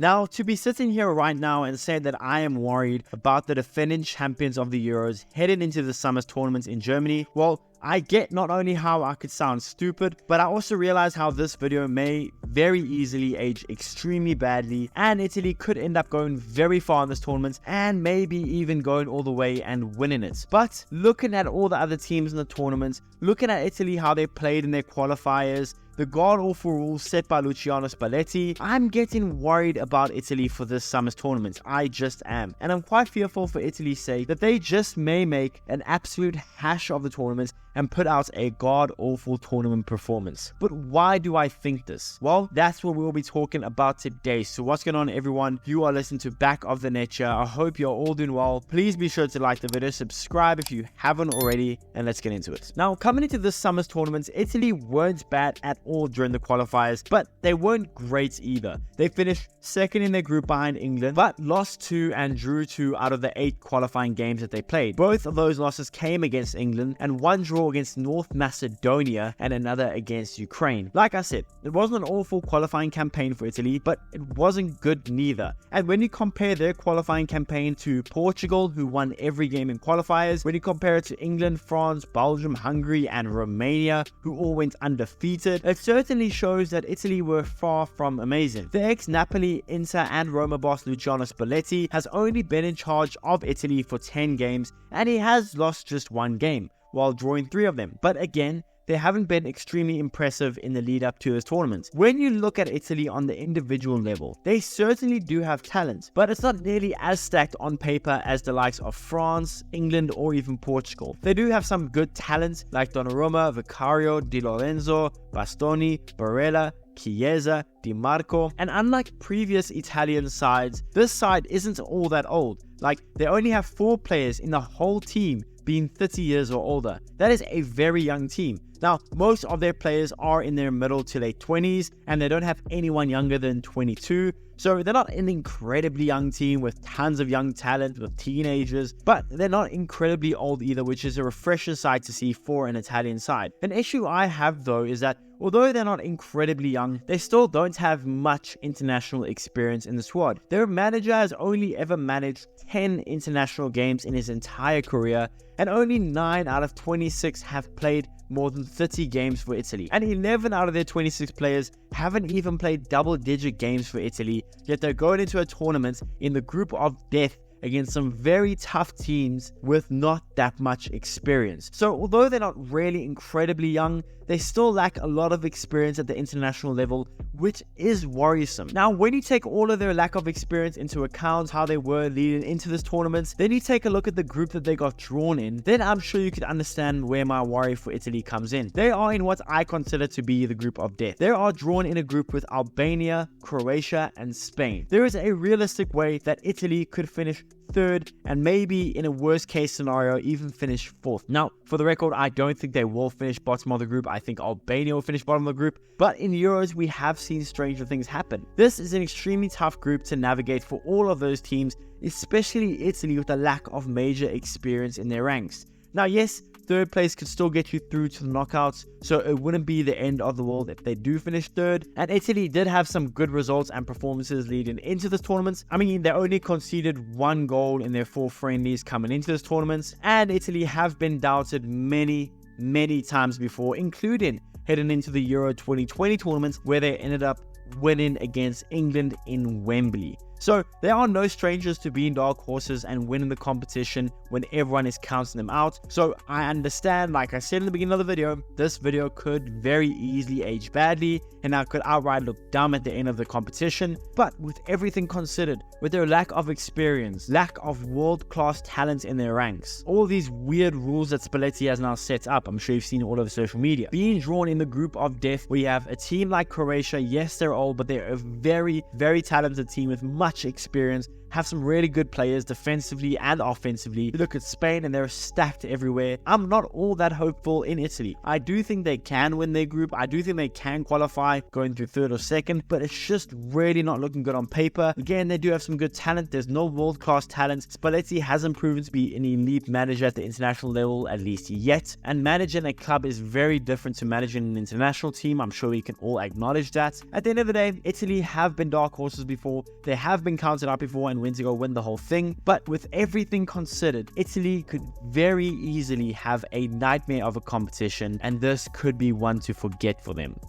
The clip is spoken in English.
Now, to be sitting here right now and say that I am worried about the defending champions of the Euros heading into the summer's tournaments in Germany, well, I get not only how I could sound stupid, but I also realize how this video may very easily age extremely badly, and Italy could end up going very far in this tournament and maybe even going all the way and winning it. But looking at all the other teams in the tournament, looking at Italy, how they played in their qualifiers, the god-awful rules set by Luciano Spalletti, I'm getting worried about Italy for this summer's tournament. I just am. And I'm quite fearful for Italy's sake that they just may make an absolute hash of the tournament and put out a god-awful tournament performance. But why do I think this? Well, that's what we'll be talking about today. So what's going on, everyone? You are listening to Back of the Net. I hope you're all doing well. Please be sure to like the video, subscribe if you haven't already, and let's get into it. Now, coming into this summer's tournament, Italy weren't bad at all during the qualifiers, but they weren't great either. They finished second in their group behind England, but lost 2 and drew 2 out of the 8 qualifying games that they played. Both of those losses came against England, and one draw against North Macedonia and another against Ukraine. Like I said, it wasn't an awful qualifying campaign for Italy, but it wasn't good neither. And when you compare their qualifying campaign to Portugal, who won every game in qualifiers, when you compare it to England, France, Belgium, Hungary, and Romania, who all went undefeated, it certainly shows that Italy were far from amazing. The ex-Napoli, Inter, and Roma boss Luciano Spalletti has only been in charge of Italy for 10 games, and he has lost just 1 game, while drawing 3 of them. But again, they haven't been extremely impressive in the lead up to this tournament. When you look at Italy on the individual level, they certainly do have talent, but it's not nearly as stacked on paper as the likes of France, England, or even Portugal. They do have some good talent like Donnarumma, Vicario, Di Lorenzo, Bastoni, Barella, Chiesa, Di Marco, and unlike previous Italian sides, this side isn't all that old. Like, they only have 4 players in the whole team being 30 years or older. That is a very young team. Now, most of their players are in their middle to late 20s, and they don't have anyone younger than 22. So they're not an incredibly young team with tons of young talent with teenagers, but they're not incredibly old either, which is a refreshing sight to see for an Italian side. An issue I have though is that although they're not incredibly young, they still don't have much international experience in the squad. Their manager has only ever managed 10 international games in his entire career, and only 9 out of 26 have played more than 30 games for Italy. And 11 out of their 26 players haven't even played double-digit games for Italy, yet they're going into a tournament in the group of death against some very tough teams with not that much experience. So although they're not really incredibly young, they still lack a lot of experience at the international level, which is worrisome. Now, when you take all of their lack of experience into account, how they were leading into this tournament, then you take a look at the group that they got drawn in, then I'm sure you could understand where my worry for Italy comes in. They are in what I consider to be the group of death. They are drawn in a group with Albania, Croatia, and Spain. There is a realistic way that Italy could finish 3rd and maybe in a worst case scenario even finish 4th. Now, for the record, I don't think they will finish bottom of the group. I think Albania will finish bottom of the group, but in Euros we have seen stranger things happen. This is an extremely tough group to navigate for all of those teams, especially Italy with a lack of major experience in their ranks. Now, yes, 3rd place could still get you through to the knockouts, so it wouldn't be the end of the world if they do finish 3rd. And Italy did have some good results and performances leading into this tournament. I mean, they only conceded 1 goal in their 4 friendlies coming into this tournament, and Italy have been doubted many times before, including heading into the Euro 2020 tournament where they ended up winning against England in Wembley. So they are no strangers to being dark horses and winning the competition when everyone is counting them out. So I understand, like I said in the beginning of the video, this video could very easily age badly and I could outright look dumb at the end of the competition. But with everything considered, with their lack of experience, lack of world-class talent in their ranks, all these weird rules that Spalletti has now set up, I'm sure you've seen it all over social media, being drawn in the group of death where you have a team like Croatia, yes, they're old, but they're a very talented team with much experience, have some really good players defensively and offensively. You look at Spain and they're stacked everywhere. I'm not all that hopeful in Italy. I do think they can win their group. I do think they can qualify going through third or second, but it's just really not looking good on paper. Again, they do have some good talent. There's no world-class talent. Spalletti hasn't proven to be an elite manager at the international level, at least yet. And managing a club is very different to managing an international team. I'm sure we can all acknowledge that. At the end of the day, Italy have been dark horses before. They have been counted out before and win to go win the whole thing. But with everything considered, Italy could very easily have a nightmare of a competition, and this could be one to forget for them.